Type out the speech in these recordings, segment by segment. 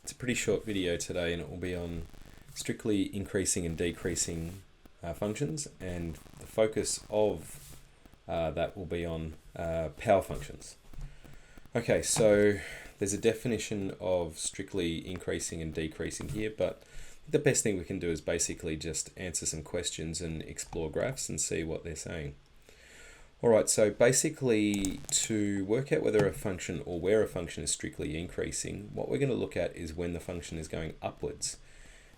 It's a pretty short video today, and it will be on strictly increasing and decreasing functions, and the focus of that will be on power functions. Okay, so there's a definition of strictly increasing and decreasing here, but the best thing we can do is basically just answer some questions and explore graphs and see what they're saying. Alright, so basically to work out whether a function or where a function is strictly increasing, what we're going to look at is when the function is going upwards.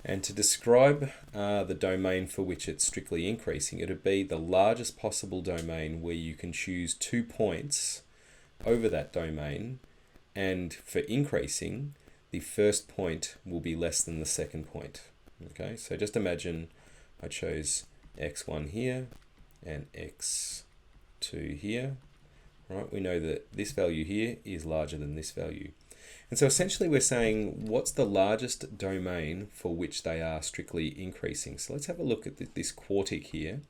And to describe the domain for which it's strictly increasing, it would be the largest possible domain where you can choose 2 points over that domain, and for increasing, the first point will be less than the second point. Okay, so just imagine I chose x1 here and x2 here. Right, we know that this value here is larger than this value. And so essentially we're saying what's the largest domain for which they are strictly increasing. So let's have a look at this quartic here.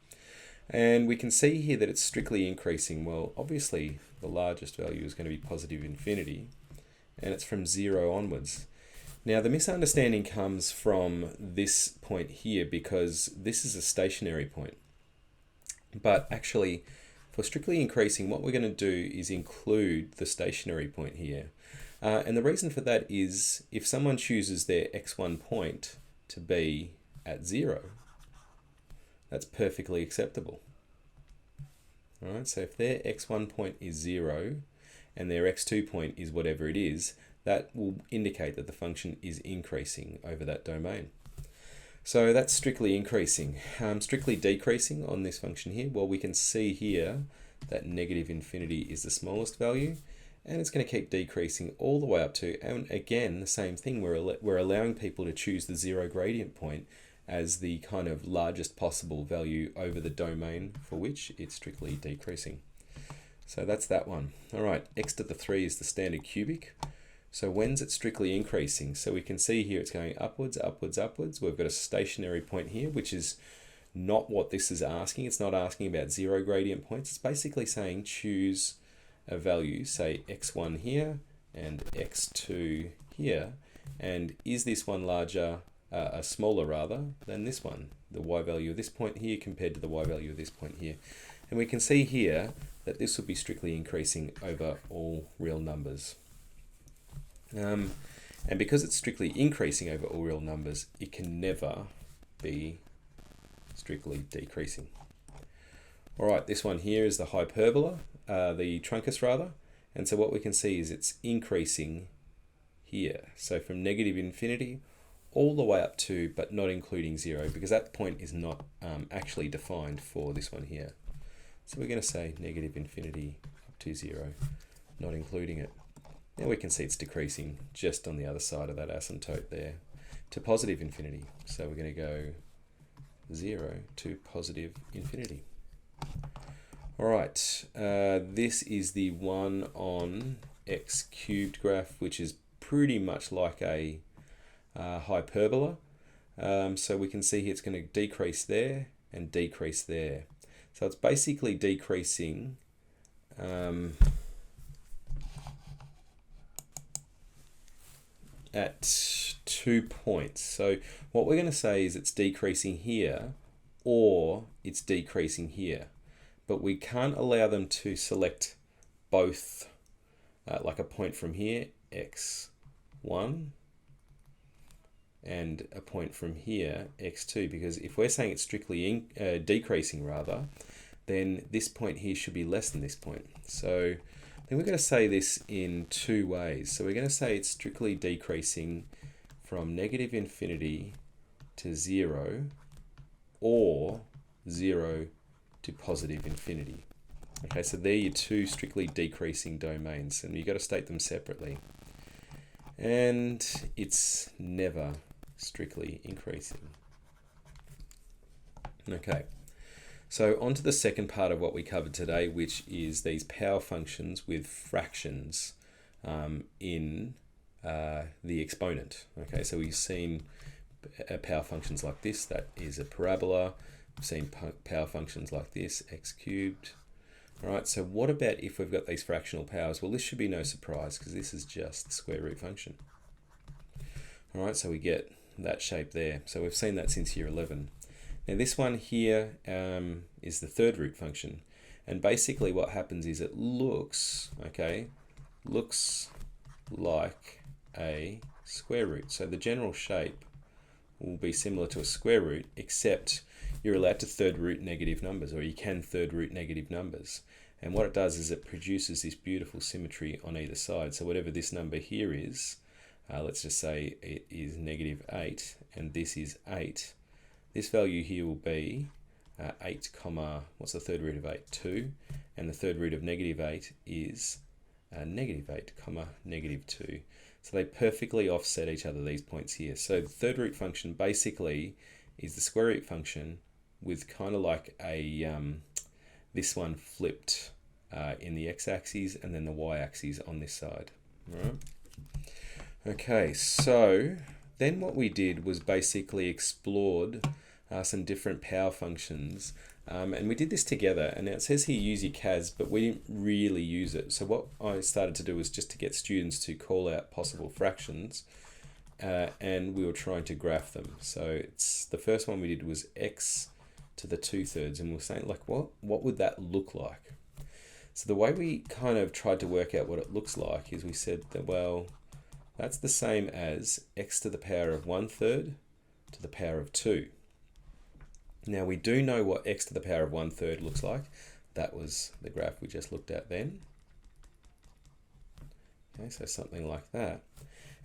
And we can see here that it's strictly increasing. Well, obviously the largest value is going to be positive infinity, and it's from 0 onwards. Now the misunderstanding comes from this point here, because this is a stationary point. But actually, for strictly increasing, what we're going to do is include the stationary point here. And the reason for that is if someone chooses their x1 point to be at 0, that's perfectly acceptable. All right, so if their x1 point is 0 and their x2 point is whatever it is, that will indicate that the function is increasing over that domain. So that's strictly increasing. Strictly decreasing on this function here, well, we can see here that negative infinity is the smallest value, and it's going to keep decreasing all the way up to, and again, the same thing, we're allowing people to choose the 0 gradient point as the kind of largest possible value over the domain for which it's strictly decreasing. So that's that one. All right, x to the 3 is the standard cubic. So when's it strictly increasing? So we can see here it's going upwards, upwards, upwards. We've got a stationary point here, which is not what this is asking. It's not asking about 0 gradient points. It's basically saying choose a value, say x1 here and x2 here, and is this one larger, smaller rather, than this one, the y value of this point here compared to the y value of this point here. And we can see here that this will be strictly increasing over all real numbers. And because it's strictly increasing over all real numbers, it can never be strictly decreasing. All right, this one here is the hyperbola, the truncus rather. And so what we can see is it's increasing here. So from negative infinity all the way up to, but not including 0, because that point is not actually defined for this one here. So we're going to say negative infinity up to 0, not including it. Now we can see it's decreasing just on the other side of that asymptote there to positive infinity. So we're going to go 0 to positive infinity. All right, this is the one on x cubed graph, which is pretty much like a hyperbola. So we can see here it's going to decrease there and decrease there. So it's basically decreasing at 2 points. So what we're going to say is it's decreasing here or it's decreasing here. But we can't allow them to select both, like a point from here, x1, and a point from here, x2, because if we're saying it's strictly decreasing rather, then this point here should be less than this point. So then we're going to say this in 2 ways. So we're going to say it's strictly decreasing from negative infinity to 0 or 0 to positive infinity. Okay, so they're your 2 strictly decreasing domains, and you've got to state them separately. And it's never strictly increasing. Okay, so on to the second part of what we covered today, which is these power functions with fractions in the exponent. Okay, so we've seen power functions like this, that is a parabola. We've seen power functions like this, x cubed. All right, so what about if we've got these fractional powers? Well, this should be no surprise because this is just the square root function. All right, so we get that shape there. So we've seen that since year 11. Now this one here is the third root function. And basically what happens is it looks like a square root. So the general shape will be similar to a square root, except you're allowed to third root negative numbers, or you can third root negative numbers. And what it does is it produces this beautiful symmetry on either side. So whatever this number here is, let's just say it is -8 and this is 8. This value here will be 8 comma, what's the third root of 8? 2. And the third root of -8 is -8 comma -2. So they perfectly offset each other, these points here. So the third root function basically is the square root function with kind of like a this one flipped in the x-axis and then the y-axis on this side. All right. Okay, so then what we did was basically explored some different power functions, and we did this together. And now it says here use your CAS, but we didn't really use it. So what I started to do was just to get students to call out possible fractions, and we were trying to graph them. So it's the first one we did was x to the 2/3, and we were saying like what would that look like? So the way we kind of tried to work out what it looks like is we said that, well, that's the same as x to the power of 1/3 to the power of 2. Now we do know what x to the power of 1/3 looks like. That was the graph we just looked at then. Okay, so something like that.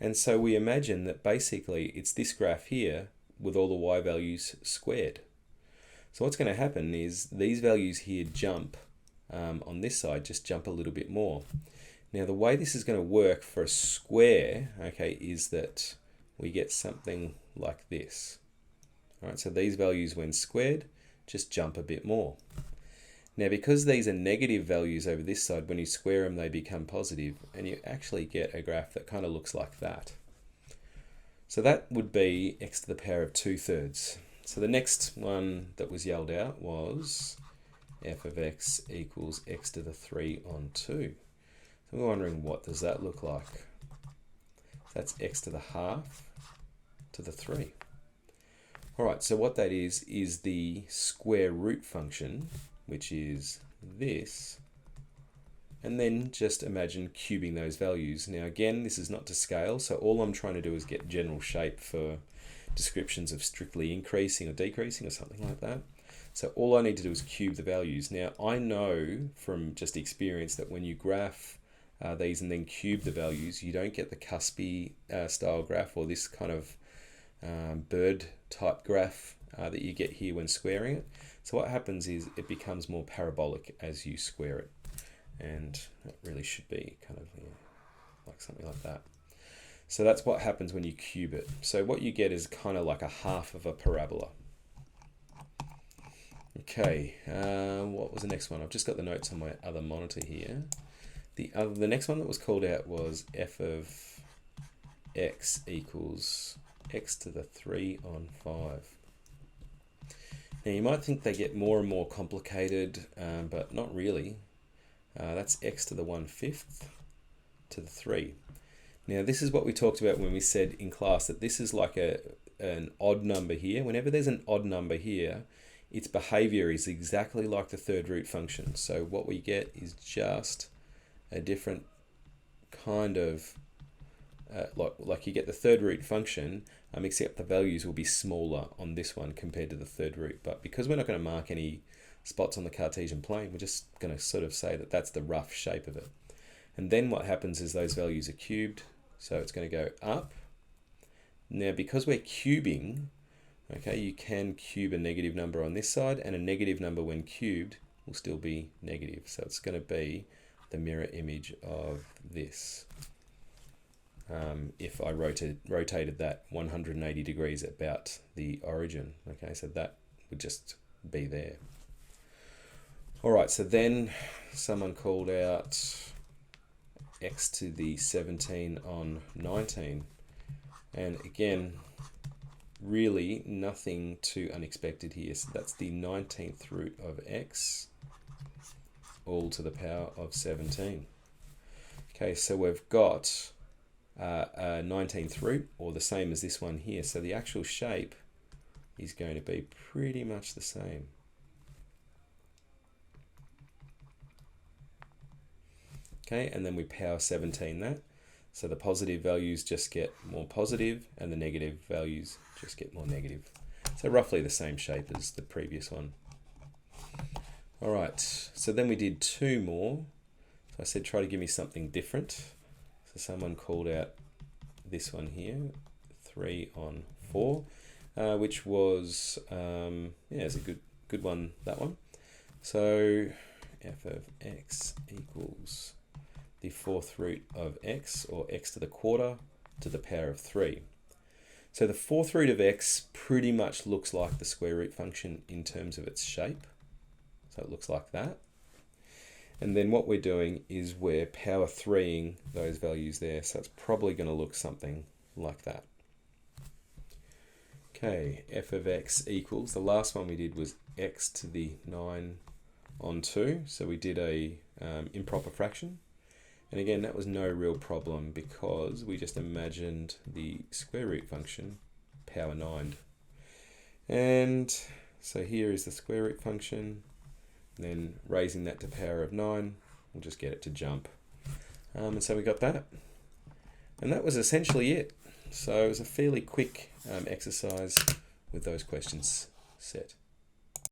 And so we imagine that basically it's this graph here with all the y values squared. So what's going to happen is these values here jump on this side, just jump a little bit more. Now the way this is going to work for a square, okay, is that we get something like this. All right, so these values when squared just jump a bit more. Now because these are negative values over this side, when you square them they become positive, and you actually get a graph that kind of looks like that. So that would be x to the power of 2/3. So the next one that was yelled out was f of x equals x to the 3 on 2. So we're wondering, what does that look like? That's x to the half to the 3. All right, so what that is the square root function, which is this, and then just imagine cubing those values. Now again, this is not to scale, so all I'm trying to do is get general shape for descriptions of strictly increasing or decreasing or something like that. So all I need to do is cube the values. Now I know from just experience that when you graph these and then cube the values, you don't get the cuspy style graph, or this kind of bird type graph that you get here when squaring it. So what happens is it becomes more parabolic as you square it, and it really should be kind of like something like that. So that's what happens when you cube it. So what you get is kind of like a half of a parabola. Okay, what was the next one? I've just got the notes on my other monitor here. The next one that was called out was f of x equals x to the 3 on 5. Now you might think they get more and more complicated, but not really. That's x to the 1/5 to the 3. Now this is what we talked about when we said in class that this is like an odd number here. Whenever there's an odd number here, its behavior is exactly like the third root function. So what we get is just a different kind of like you get the third root function, except the values will be smaller on this one compared to the third root. But because we're not going to mark any spots on the Cartesian plane, we're just going to sort of say that that's the rough shape of it. And then what happens is those values are cubed, so it's going to go up. Now because we're cubing, okay, you can cube a negative number on this side, and a negative number when cubed will still be negative. So it's going to be the mirror image of this. If I rotated that 180 degrees about the origin, okay, so that would just be there. All right, so then someone called out x to the 17 on 19, and again, really nothing too unexpected here. So that's the 19th root of x all to the power of 17. Okay, so we've got a 19th root, or the same as this one here. So the actual shape is going to be pretty much the same. Okay, and then we power 17 that. So the positive values just get more positive and the negative values just get more negative. So roughly the same shape as the previous one. All right, so then we did two more. So I said try to give me something different. So someone called out this one here, 3 on 4, which was, yeah, it's a good one, that one. So f of x equals the fourth root of x, or x to the quarter to the power of 3. So the fourth root of x pretty much looks like the square root function in terms of its shape. So it looks like that. And then what we're doing is we're power 3ing those values there. So it's probably going to look something like that. Okay, f of x equals, the last one we did was x to the 9 on 2. So we did a improper fraction. And again, that was no real problem because we just imagined the square root function power 9'd. And so here is the square root function. Then raising that to power of 9, we'll just get it to jump. And so we got that. And that was essentially it. So it was a fairly quick exercise with those questions set.